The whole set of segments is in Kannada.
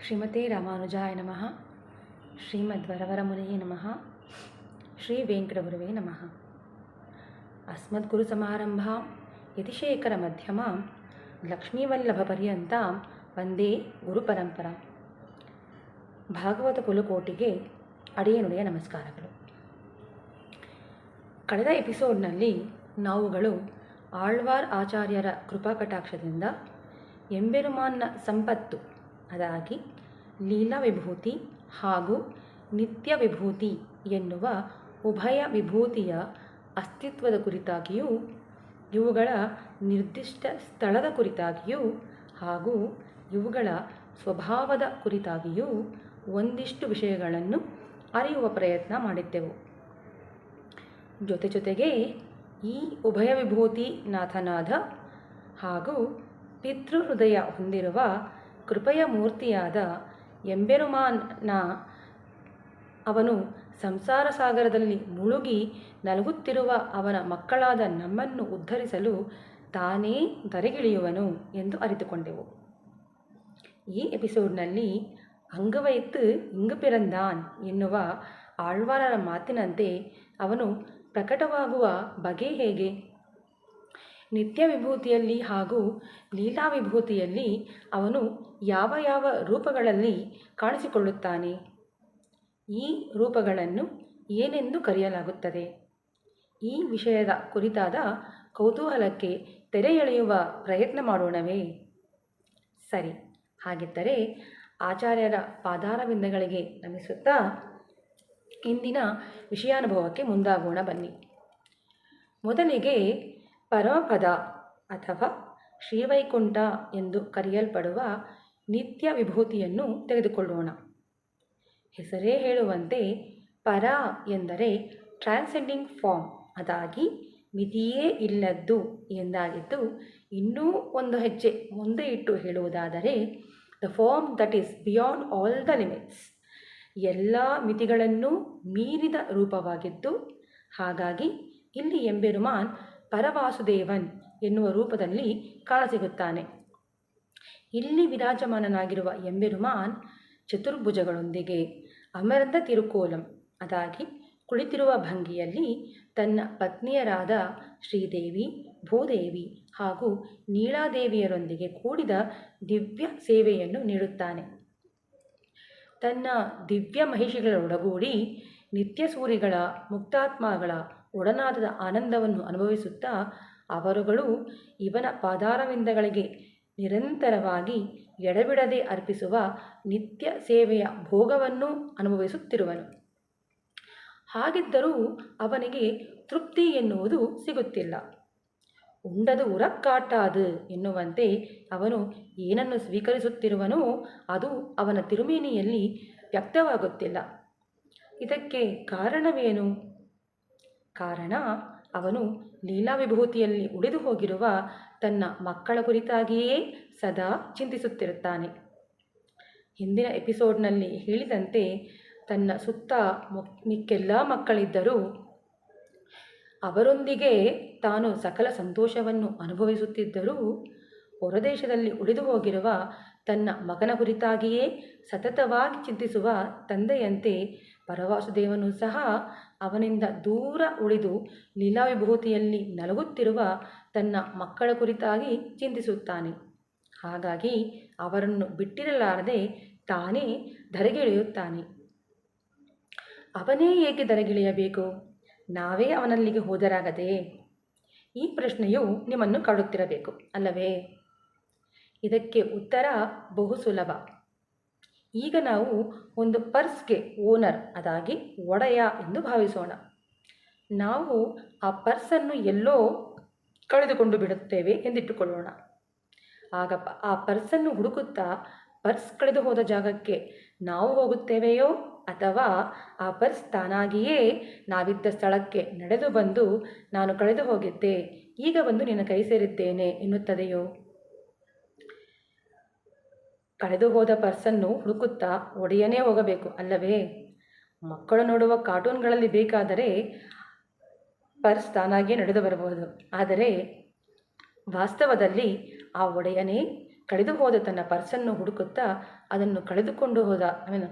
ಶ್ರೀಮತೆ ರಾಮಾನುಜಾಯ ನಮಃ. ಶ್ರೀಮದ್ವರವರಮುನಿಯೇ ನಮಃ. ಶ್ರೀ ವೆಂಕಟಗುರುವೇ ನಮಃ. ಅಸ್ಮದ್ಗುರುಸಮಾರಂಭಾಂ ಯತಿಶೇಖರಮಧ್ಯಮಾಂ ಲಕ್ಷ್ಮೀವಲ್ಲಭಪರ್ಯಂತಾಂ ವಂದೇ ಗುರುಪರಂಪರಾಂ. ಭಾಗವತ ಕುಲಕೋಟಿಗೆ ಅಡಿಯನುಡಿಯ ನಮಸ್ಕಾರಗಳು. ಕಳೆದ ಎಪಿಸೋಡ್ನಲ್ಲಿ ನಾವುಗಳು ಆಳ್ವಾರ್ ಆಚಾರ್ಯರ ಕೃಪಾಕಟಾಕ್ಷದಿಂದ ಎಂಬೆರುಮಾನ್ನ ಸಂಪತ್ತು, ಅದಾಗಿ ಲೀಲಾ ವಿಭೂತಿ ಹಾಗೂ ನಿತ್ಯ ವಿಭೂತಿ ಎನ್ನುವ ಉಭಯ ವಿಭೂತಿಯ ಅಸ್ತಿತ್ವದ ಕುರಿತಾಗಿಯೂ, ಇವುಗಳ ನಿರ್ದಿಷ್ಟ ಸ್ಥಳದ ಕುರಿತಾಗಿಯೂ ಹಾಗೂ ಇವುಗಳ ಸ್ವಭಾವದ ಕುರಿತಾಗಿಯೂ ಒಂದಿಷ್ಟು ವಿಷಯಗಳನ್ನು ಅರಿಯುವ ಪ್ರಯತ್ನ ಮಾಡಿದ್ದೆವು. ಜೊತೆಗೆ ಈ ಉಭಯ ವಿಭೂತಿ ನಾಥನಾದ ಹಾಗೂ ಪಿತೃಹೃದಯ ಹೊಂದಿರುವ ಕೃಪೆಯ ಮೂರ್ತಿಯಾದ ಎಂಬೆರುಮಾನ್ನ ಅವನು ಸಂಸಾರ ಸಾಗರದಲ್ಲಿ ಮುಳುಗಿ ನಲಗುತ್ತಿರುವ ಅವನ ಮಕ್ಕಳಾದ ನಮ್ಮನ್ನು ಉದ್ಧರಿಸಲು ತಾನೇ ಧರೆಗಿಳಿಯುವನು ಎಂದು ಅರಿತುಕೊಂಡೆವು. ಈ ಎಪಿಸೋಡ್ನಲ್ಲಿ ಅಂಗವೈತ್ತು ಇಂಗು ಪಿರಂದಾನ್ ಎನ್ನುವ ಆಳ್ವಾರರ ಮಾತಿನಂತೆ ಅವನು ಪ್ರಕಟವಾಗುವ ಬಗೆ ಹೇಗೆ, ನಿತ್ಯ ವಿಭೂತಿಯಲ್ಲಿ ಹಾಗೂ ಲೀಲಾ ವಿಭೂತಿಯಲ್ಲಿ ಅವನು ಯಾವ ಯಾವ ರೂಪಗಳಲ್ಲಿ ಕಾಣಿಸಿಕೊಳ್ಳುತ್ತಾನೆ, ಈ ರೂಪಗಳನ್ನು ಏನೆಂದು ಕರೆಯಲಾಗುತ್ತದೆ, ಈ ವಿಷಯದ ಕುರಿತಾದ ಕೌತೂಹಲಕ್ಕೆ ತೆರೆ ಎಳೆಯುವ ಪ್ರಯತ್ನ ಮಾಡೋಣವೇ? ಸರಿ, ಹಾಗಿದ್ದರೆ ಆಚಾರ್ಯರ ಪಾದಾರವಿಂದಗಳಿಗೆ ನಮಿಸುತ್ತಾ ಇಂದಿನ ವಿಷಯಾನುಭವಕ್ಕೆ ಮುಂದಾಗೋಣ ಬನ್ನಿ. ಮೊದಲಿಗೆ ಪರಮಪದ ಅಥವಾ ಶ್ರೀವೈಕುಂಠ ಎಂದು ಕರೆಯಲ್ಪಡುವ ನಿತ್ಯ ವಿಭೂತಿಯನ್ನು ತೆಗೆದುಕೊಳ್ಳೋಣ. ಹೆಸರೇ ಹೇಳುವಂತೆ ಪರ ಎಂದರೆ ಟ್ರಾನ್ಸೆಂಡಿಂಗ್ ಫಾರ್ಮ್, ಅದಾಗಿ ಮಿತಿಯೇ ಇಲ್ಲದ್ದು ಎಂದಾಗಿದ್ದು, ಇನ್ನೂ ಒಂದು ಹೆಜ್ಜೆ ಮುಂದೆ ಇಟ್ಟು ಹೇಳುವುದಾದರೆ the form that is beyond all the limits, ಎಲ್ಲ ಮಿತಿಗಳನ್ನು ಮೀರಿದ ರೂಪವಾಗಿದ್ದು, ಹಾಗಾಗಿ ಇಲ್ಲಿ ಎಂಬೆರುಮಾನ್ ಪರವಾಸುದೇವನ್ ಎನ್ನುವ ರೂಪದಲ್ಲಿ ಕಾಣಸಿಗುತ್ತಾನೆ. ಇಲ್ಲಿ ವಿರಾಜಮಾನನಾಗಿರುವ ಎಂಬೆರುಮಾನ್ ಚತುರ್ಭುಜಗಳೊಂದಿಗೆ ಅಮರ್ದ ತಿರುಕೋಲಂ, ಅದಾಗಿ ಕುಳಿತಿರುವ ಭಂಗಿಯಲ್ಲಿ ತನ್ನ ಪತ್ನಿಯರಾದ ಶ್ರೀದೇವಿ, ಭೂದೇವಿ ಹಾಗೂ ನೀಳಾದೇವಿಯರೊಂದಿಗೆ ಕೂಡಿದ ದಿವ್ಯ ಸೇವೆಯನ್ನು ನೀಡುತ್ತಾನೆ. ತನ್ನ ದಿವ್ಯ ಮಹಿಷಿಗಳೊಡಗೂಡಿ ನಿತ್ಯ ಸೂರಿಗಳ ಮುಕ್ತಾತ್ಮಗಳ ಒಡನಾಟದ ಆನಂದವನ್ನು ಅನುಭವಿಸುತ್ತಾ ಅವರುಗಳು ಇವನ ಪಾದಾರವಿಂದಗಳಿಗೆ ನಿರಂತರವಾಗಿ ಎಡಬಿಡದೆ ಅರ್ಪಿಸುವ ನಿತ್ಯ ಸೇವೆಯ ಭೋಗವನ್ನು ಅನುಭವಿಸುತ್ತಿರುವನು. ಹಾಗಿದ್ದರೂ ಅವನಿಗೆ ತೃಪ್ತಿ ಎನ್ನುವುದು ಸಿಗುತ್ತಿಲ್ಲ. ಉಂಡದು ಉರಕ್ಕಾಟಾದು ಎನ್ನುವಂತೆ ಅವನು ಏನನ್ನು ಸ್ವೀಕರಿಸುತ್ತಿರುವನೋ ಅದು ಅವನ ತಿರುಮೇನಿಯಲ್ಲಿ ವ್ಯಕ್ತವಾಗುತ್ತಿಲ್ಲ. ಇದಕ್ಕೆ ಕಾರಣವೇನು? ಕಾರಣ, ಅವನು ಲೀಲಾ ವಿಭೂತಿಯಲ್ಲಿ ಉಳಿದು ಹೋಗಿರುವ ತನ್ನ ಮಕ್ಕಳ ಕುರಿತಾಗಿಯೇ ಸದಾ ಚಿಂತಿಸುತ್ತಿರುತ್ತಾನೆ. ಹಿಂದಿನ ಎಪಿಸೋಡ್ನಲ್ಲಿ ಹೇಳಿದಂತೆ ತನ್ನ ಸುತ್ತ ಮಿಕ್ಕೆಲ್ಲ ಮಕ್ಕಳಿದ್ದರೂ ಅವರೊಂದಿಗೆ ತಾನು ಸಕಲ ಸಂತೋಷವನ್ನು ಅನುಭವಿಸುತ್ತಿದ್ದರೂ ಹೊರದೇಶದಲ್ಲಿ ಉಳಿದು ಹೋಗಿರುವ ತನ್ನ ಮಗನ ಕುರಿತಾಗಿಯೇ ಸತತವಾಗಿ ಚಿಂತಿಸುವ ತಂದೆಯಂತೆ ಪರವಾಸುದೇವನು ಸಹ ಅವನಿಂದ ದೂರ ಉಳಿದು ಲೀಲಾ ವಿಭೂತಿಯಲ್ಲಿ ನಲಗುತ್ತಿರುವ ತನ್ನ ಮಕ್ಕಳ ಕುರಿತಾಗಿ ಚಿಂತಿಸುತ್ತಾನೆ. ಹಾಗಾಗಿ ಅವರನ್ನು ಬಿಟ್ಟಿರಲಾರದೆ ತಾನೇ ಧರೆಗಿಳಿಯುತ್ತಾನೆ. ಅವನೇ ಏಕೆ ಧರೆಗಿಳಿಯಬೇಕು? ನಾವೇ ಅವನಲ್ಲಿಗೆ ಹೋದರಾಗದೆ? ಈ ಪ್ರಶ್ನೆಯು ನಿಮ್ಮನ್ನು ಕಾಡುತ್ತಿರಬೇಕು ಅಲ್ಲವೇ? ಇದಕ್ಕೆ ಉತ್ತರ ಬಹು ಸುಲಭ. ಈಗ ನಾವು ಒಂದು ಪರ್ಸ್ಗೆ ಓನರ್, ಅದಾಗಿ ಒಡೆಯ ಎಂದು ಭಾವಿಸೋಣ. ನಾವು ಆ ಪರ್ಸನ್ನು ಎಲ್ಲೋ ಕಳೆದುಕೊಂಡು ಬಿಡುತ್ತೇವೆ ಎಂದಿಟ್ಟುಕೊಳ್ಳೋಣ. ಆಗ ಆ ಪರ್ಸನ್ನು ಹುಡುಕುತ್ತಾ ಪರ್ಸ್ ಕಳೆದು ಹೋದ ಜಾಗಕ್ಕೆ ನಾವು ಹೋಗುತ್ತೇವೆಯೋ, ಅಥವಾ ಆ ಪರ್ಸ್ ತಾನಾಗಿಯೇ ನಾವಿದ್ದ ಸ್ಥಳಕ್ಕೆ ನಡೆದು ಬಂದು ನಾನು ಕಳೆದು ಹೋಗಿದ್ದೆ, ಈಗ ಬಂದು ನಿನ್ನ ಕೈ ಸೇರಿದ್ದೇನೆ ಎನ್ನುತ್ತದೆಯೋ? ಕಳೆದು ಹೋದ ಪರ್ಸನ್ನು ಹುಡುಕುತ್ತಾ ಒಡೆಯನೇ ಹೋಗಬೇಕು ಅಲ್ಲವೇ? ಮಕ್ಕಳು ನೋಡುವ ಕಾರ್ಟೂನ್ಗಳಲ್ಲಿ ಬೇಕಾದರೆ ಪರ್ಸ್ ತಾನಾಗಿಯೇ ನಡೆದು ಬರಬಹುದು. ಆದರೆ ವಾಸ್ತವದಲ್ಲಿ ಆ ಒಡೆಯನೇ ಕಳೆದು ಹೋದ ತನ್ನ ಪರ್ಸನ್ನು ಹುಡುಕುತ್ತಾ ಅದನ್ನು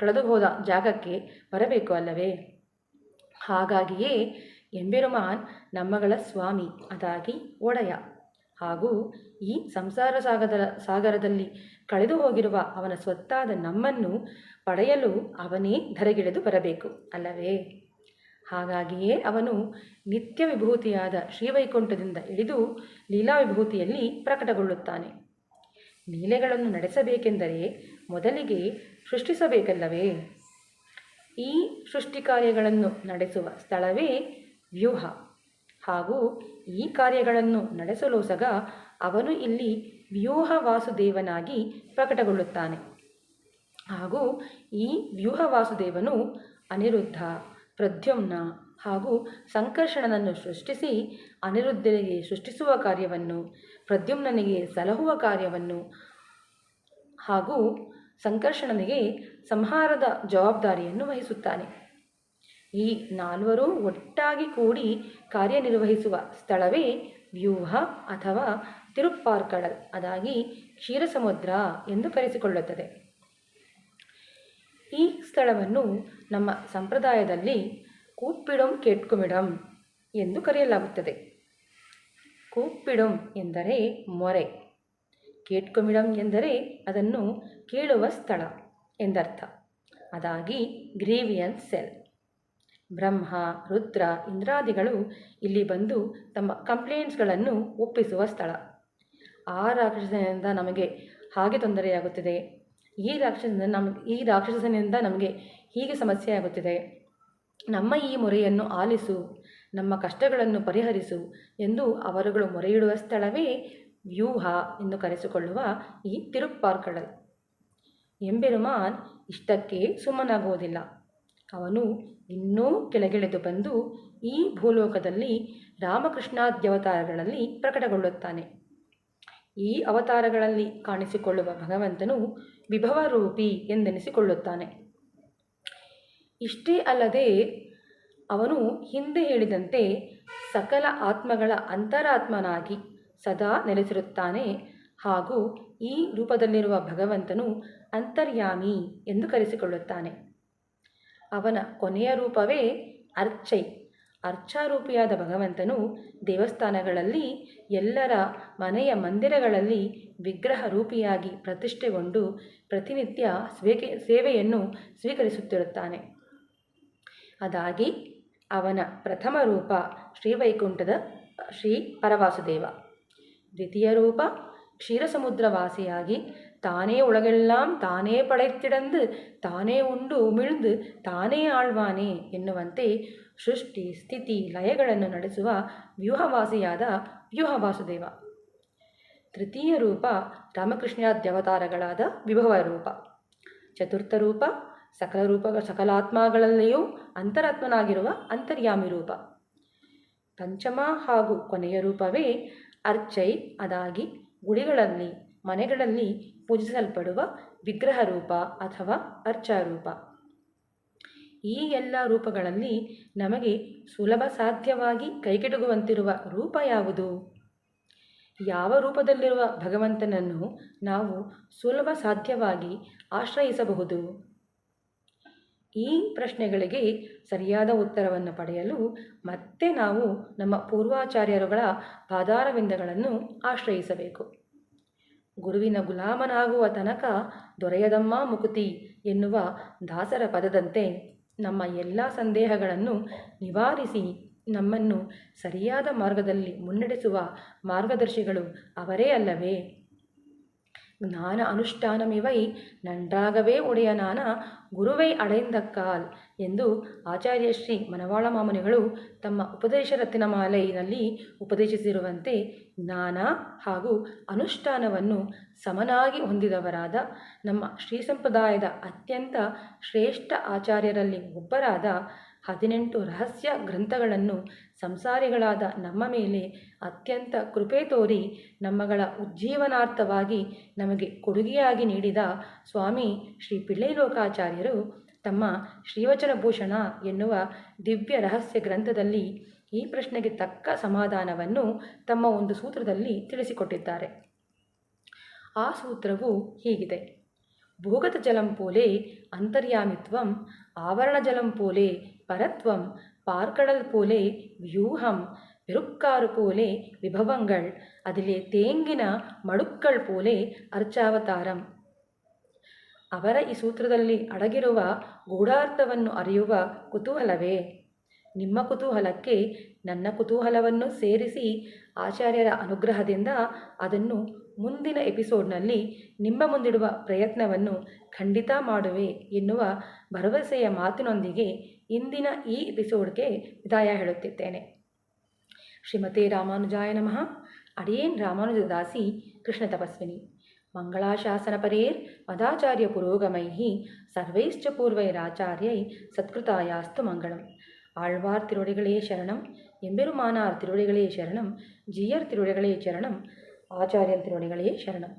ಕಳೆದು ಹೋದ ಜಾಗಕ್ಕೆ ಬರಬೇಕು ಅಲ್ಲವೇ? ಹಾಗಾಗಿಯೇ ಎಂಬೆರುಮಾನ್ ನಮ್ಮಗಳ ಸ್ವಾಮಿ, ಅದಾಗಿ ಒಡೆಯ. ಹಾಗೂ ಈ ಸಂಸಾರ ಸಾಗರದಲ್ಲಿ ಕಳೆದು ಹೋಗಿರುವ ಅವನ ಸ್ವತ್ತಾದ ನಮ್ಮನ್ನು ಪಡೆಯಲು ಅವನೇ ಧರೆಗಿಳಿದು ಬರಬೇಕು ಅಲ್ಲವೇ? ಹಾಗಾಗಿಯೇ ಅವನು ನಿತ್ಯ ವಿಭೂತಿಯಾದ ಶ್ರೀವೈಕುಂಠದಿಂದ ಇಳಿದು ಲೀಲಾ ವಿಭೂತಿಯಲ್ಲಿ ಪ್ರಕಟಗೊಳ್ಳುತ್ತಾನೆ. ಲೀಲೆಗಳನ್ನು ನಡೆಸಬೇಕೆಂದರೆ ಮೊದಲಿಗೆ ಸೃಷ್ಟಿಸಬೇಕಲ್ಲವೇ? ಈ ಸೃಷ್ಟಿ ಕಾರ್ಯಗಳನ್ನು ನಡೆಸುವ ಸ್ಥಳವೇ ವ್ಯೂಹ. ಹಾಗೂ ಈ ಕಾರ್ಯಗಳನ್ನು ನಡೆಸಲೋಸಗ ಅವನು ಇಲ್ಲಿ ವ್ಯೂಹ ವಾಸುದೇವನಾಗಿ ಪ್ರಕಟಗೊಳ್ಳುತ್ತಾನೆ. ಹಾಗೂ ಈ ವ್ಯೂಹ ವಾಸುದೇವನು ಅನಿರುದ್ಧ, ಪ್ರದ್ಯುಮ್ನ ಹಾಗೂ ಸಂಕರ್ಷಣನನ್ನು ಸೃಷ್ಟಿಸಿ ಅನಿರುದ್ಧನಿಗೆ ಸೃಷ್ಟಿಸುವ ಕಾರ್ಯವನ್ನು, ಪ್ರದ್ಯುಮ್ನನಿಗೆ ಸಲಹುವ ಕಾರ್ಯವನ್ನು ಹಾಗೂ ಸಂಕರ್ಷಣನಿಗೆ ಸಂಹಾರದ ಜವಾಬ್ದಾರಿಯನ್ನು ವಹಿಸುತ್ತಾನೆ. ಈ ನಾಲ್ವರೂ ಒಟ್ಟಾಗಿ ಕೂಡಿ ಕಾರ್ಯನಿರ್ವಹಿಸುವ ಸ್ಥಳವೇ ವ್ಯೂಹ ಅಥವಾ ತಿರುಪ್ಪಾರ್ಕಡಲ್, ಅದಾಗಿ ಕ್ಷೀರಸಮುದ್ರ ಎಂದು ಕರೆಸಿಕೊಳ್ಳುತ್ತದೆ. ಈ ಸ್ಥಳವನ್ನು ನಮ್ಮ ಸಂಪ್ರದಾಯದಲ್ಲಿ ಕೂಪ್ಪಿಡುಂ ಕೇಟ್ಕುಮಿಡಂ ಎಂದು ಕರೆಯಲಾಗುತ್ತದೆ. ಕೂಪ್ಪಿಡುಂ ಎಂದರೆ ಮೊರೆ, ಕೇಟ್ಕುಮಿಡಂ ಎಂದರೆ ಅದನ್ನು ಕೇಳುವ ಸ್ಥಳ ಎಂದರ್ಥ. ಅದಾಗಿ ಗ್ರೀವಿಯನ್ಸ್ ಸೆಲ್. ಬ್ರಹ್ಮ, ರುದ್ರ, ಇಂದ್ರಾದಿಗಳು ಇಲ್ಲಿ ಬಂದು ತಮ್ಮ ಕಂಪ್ಲೇಂಟ್ಸ್ಗಳನ್ನು ಒಪ್ಪಿಸುವ ಸ್ಥಳ. ಆ ರಾಕ್ಷಸನಿಂದ ನಮಗೆ ಹಾಗೆ ತೊಂದರೆಯಾಗುತ್ತಿದೆ, ಈ ರಾಕ್ಷಸನಿಂದ ನಮಗೆ ಹೀಗೆ ಸಮಸ್ಯೆ ಆಗುತ್ತಿದೆ, ನಮ್ಮ ಈ ಮೊರೆಯನ್ನು ಆಲಿಸು, ನಮ್ಮ ಕಷ್ಟಗಳನ್ನು ಪರಿಹರಿಸು ಎಂದು ಅವರುಗಳು ಮೊರೆಯಿಡುವ ಸ್ಥಳವೇ ವ್ಯೂಹ ಎಂದು ಕರೆಸಿಕೊಳ್ಳುವ ಈ ತಿರುಪ್ಪಾರ್ಕಡಲ್. ಎಂಬೆರುಮಾನ್ ಇಷ್ಟಕ್ಕೆ ಸುಮ್ಮನಾಗುವುದಿಲ್ಲ. ಅವನು ಇನ್ನೂ ಕೆಳಗಿಳಿದು ಬಂದು ಈ ಭೂಲೋಕದಲ್ಲಿ ರಾಮಕೃಷ್ಣಾದ್ಯವತಾರಗಳಲ್ಲಿ ಪ್ರಕಟಗೊಳ್ಳುತ್ತಾನೆ. ಈ ಅವತಾರಗಳಲ್ಲಿ ಕಾಣಿಸಿಕೊಳ್ಳುವ ಭಗವಂತನು ವಿಭವರೂಪಿ ಎಂದೆನಿಸಿಕೊಳ್ಳುತ್ತಾನೆ. ಇಷ್ಟೇ ಅಲ್ಲದೆ ಅವನು ಹಿಂದೆ ಹೇಳಿದಂತೆ ಸಕಲ ಆತ್ಮಗಳ ಅಂತರಾತ್ಮನಾಗಿ ಸದಾ ನೆಲೆಸಿರುತ್ತಾನೆ. ಹಾಗೂ ಈ ರೂಪದಲ್ಲಿರುವ ಭಗವಂತನು ಅಂತರ್ಯಾಮಿ ಎಂದು ಕರೆಸಿಕೊಳ್ಳುತ್ತಾನೆ. ಅವನ ಕೊನೆಯ ರೂಪವೇ ಅರ್ಚೈ. ಅರ್ಚಾರೂಪಿಯಾದ ಭಗವಂತನು ದೇವಸ್ಥಾನಗಳಲ್ಲಿ, ಎಲ್ಲರ ಮನೆಯ ಮಂದಿರಗಳಲ್ಲಿ ವಿಗ್ರಹ ರೂಪಿಯಾಗಿ ಪ್ರತಿಷ್ಠೆಗೊಂಡು ಪ್ರತಿನಿತ್ಯ ಸೇವೆಯನ್ನು ಸ್ವೀಕರಿಸುತ್ತಿರುತ್ತಾನೆ. ಅದಾಗಿ ಅವನ ಪ್ರಥಮ ರೂಪ ಶ್ರೀವೈಕುಂಠದ ಶ್ರೀ ಪರವಾಸುದೇವ. ದ್ವಿತೀಯ ರೂಪ ಕ್ಷೀರಸಮುದ್ರವಾಸಿಯಾಗಿ தானே உலகெல்லாம் தானே படைத்திடந்து ತಾನೇ ಉಂಡು ಉಮಿழ்ந்து ತಾನೇ ಆಳ್ವಾನೆ ಎನ್ನುವಂತೆ ಸೃಷ್ಟಿ ಸ್ಥಿತಿ ಲಯಗಳನ್ನು ನಡೆಸುವ ವ್ಯೂಹವಾಸಿಯಾದ ವ್ಯೂಹವಾಸುದೇವ. ತೃತೀಯ ರೂಪ ರಾಮಕೃಷ್ಣಾದ್ಯವತಾರಗಳಾದ ವಿಭವ ರೂಪ. ಚತುರ್ಥ ರೂಪ ಸಕಲಾತ್ಮಗಳಲ್ಲಿಯೂ ಅಂತರಾತ್ಮನಾಗಿರುವ ಅಂತರ್ಯಾಮಿ ರೂಪ. ಪಂಚಮ ಹಾಗೂ ಕೊನೆಯ ರೂಪವೇ ಅರ್ಚೈ. ಅದಾಗಿ ಗುಡಿಗಳಲ್ಲಿ, ಮನೆಗಳಲ್ಲಿ ಪೂಜಿಸಲ್ಪಡುವ ವಿಗ್ರಹ ರೂಪ ಅಥವಾ ಅರ್ಚಾರೂಪ. ಈ ಎಲ್ಲ ರೂಪಗಳಲ್ಲಿ ನಮಗೆ ಸುಲಭ ಸಾಧ್ಯವಾಗಿ ಕೈಗೆಟುಕುವಂತಿರುವ ರೂಪ ಯಾವುದು? ಯಾವ ರೂಪದಲ್ಲಿರುವ ಭಗವಂತನನ್ನು ನಾವು ಸುಲಭ ಸಾಧ್ಯವಾಗಿ ಆಶ್ರಯಿಸಬಹುದು? ಈ ಪ್ರಶ್ನೆಗಳಿಗೆ ಸರಿಯಾದ ಉತ್ತರವನ್ನು ಪಡೆಯಲು ಮತ್ತೆ ನಾವು ನಮ್ಮ ಪೂರ್ವಾಚಾರ್ಯರುಗಳ ಪಾದಾರವಿಂದಗಳನ್ನು ಆಶ್ರಯಿಸಬೇಕು. ಗುರುವಿನ ಗುಲಾಮನಾಗುವ ತನಕ ದೊರೆಯದಮ್ಮ ಮುಕುತಿ ಎನ್ನುವ ದಾಸರ ಪದದಂತೆ ನಮ್ಮ ಎಲ್ಲ ಸಂದೇಹಗಳನ್ನು ನಿವಾರಿಸಿ ನಮ್ಮನ್ನು ಸರಿಯಾದ ಮಾರ್ಗದಲ್ಲಿ ಮುನ್ನಡೆಸುವ ಮಾರ್ಗದರ್ಶಿಗಳು ಅವರೇ ಅಲ್ಲವೇ? ஞான ಅನುಷ್ಠಾನಮಿವೈ நன்றாகவே உடையனான ಗುರುವೈ ಅடைந்தக்கால் ಎಂದು ಆಚಾರ್ಯ ಶ್ರೀ ಮನವಾಳ ಮಾಮುನಿಗಳು ತಮ್ಮ ಉಪದೇಶ ರತ್ನಮಾಲೆಯಲ್ಲಿ ಉಪದೇಶಿಸಿರುವಂತೆ ಜ್ಞಾನ ಹಾಗೂ ಅನುಷ್ಠಾನವನ್ನು ಸಮನಾಗಿ ಹೊಂದಿದವರಾದ ನಮ್ಮ ಶ್ರೀ ಸಂಪ್ರದಾಯದ ಅತ್ಯಂತ ಶ್ರೇಷ್ಠ ಆಚಾರ್ಯರಲ್ಲಿ ಒಬ್ಬರಾದ 18 ರಹಸ್ಯ ಗ್ರಂಥಗಳನ್ನು ಸಂಸಾರಿಗಳಾದ ನಮ್ಮ ಮೇಲೆ ಅತ್ಯಂತ ಕೃಪೆ ತೋರಿ ನಮ್ಮಗಳ ಉಜ್ಜೀವನಾರ್ಥವಾಗಿ ನಮಗೆ ಕೊಡುಗೆಯಾಗಿ ನೀಡಿದ ಸ್ವಾಮಿ ಶ್ರೀ ಪಿಳ್ಳೈಲೋಕಾಚಾರ್ಯರು ತಮ್ಮ ಶ್ರೀವಚನಭೂಷಣ ಎನ್ನುವ ದಿವ್ಯ ರಹಸ್ಯ ಗ್ರಂಥದಲ್ಲಿ ಈ ಪ್ರಶ್ನೆಗೆ ತಕ್ಕ ಸಮಾಧಾನವನ್ನು ತಮ್ಮ ಒಂದು ಸೂತ್ರದಲ್ಲಿ ತಿಳಿಸಿಕೊಟ್ಟಿದ್ದಾರೆ. ಆ ಸೂತ್ರವು ಹೀಗಿದೆ: ಭೂಗತ ಜಲಂ ಪೋಲೆ ಅಂತರ್ಯಾಮಿತ್ವಂ, ಆವರಣ ಜಲಂ ಪೋಲೆ ಪರತ್ವಂ, பார்க்கடல் போலே வியூகம், பெருக்காறு போலே விபவங்கள், அதிலே தேங்கிನ ಮಡುಕ್ಕಳ್ ಪೋಲೆ ಅರ್ಚಾವತಾರಂ. ಅವರ ಈ ಸೂತ್ರದಲ್ಲಿ ಅಡಗಿರುವ ಗೂಢಾರ್ಥವನ್ನು ಅರಿಯುವ ಕುತೂಹಲವೇ? ನಿಮ್ಮ ಕುತೂಹಲಕ್ಕೆ ನನ್ನ ಕುತೂಹಲವನ್ನು ಸೇರಿಸಿ ಆಚಾರ್ಯರ ಅನುಗ್ರಹದಿಂದ ಅದನ್ನು ಮುಂದಿನ ಎಪಿಸೋಡ್ನಲ್ಲಿ ನಿಮ್ಮ ಮುಂದಿಡುವ ಪ್ರಯತ್ನವನ್ನು ಖಂಡಿತ ಮಾಡುವೆ ಎನ್ನುವ ಭರವಸೆಯ ಮಾತಿನೊಂದಿಗೆ ಇಂದಿನ ಈ ಎಪಿಸೋಡ್ಗೆ ವಿದಾಯ ಹೇಳುತ್ತಿದ್ದೇನೆ. ಶ್ರೀಮತೆ ರಾಮಾನುಜಾಯ ನಮಃ. ಅಡಿಯೇನ್ ರಾಮಾನುಜದಾಸಿ ಕೃಷ್ಣ ತಪಸ್ವಿನಿ. ಮಂಗಳಾಶಾಸನಪರೇರ್ ಮದಾಚಾರ್ಯ ಪುರೋಗಮೈಃ ಸರ್ವೈಶ್ಚ ಪೂರ್ವೈರಾಚಾರ್ಯೈ ಸತ್ಕೃತಾಯಾಸ್ತು ಮಂಗಳಂ. ಆಳ್ವಾರ್ ತಿರುಡಿಗಳೇ ಶರಣಂ, எம்பெருமானார் திருவடிகளே சரணம், ஜீயர் திருவடிகளே சரணம், ஆச்சாரியன் திருவடிகளே சரணம்.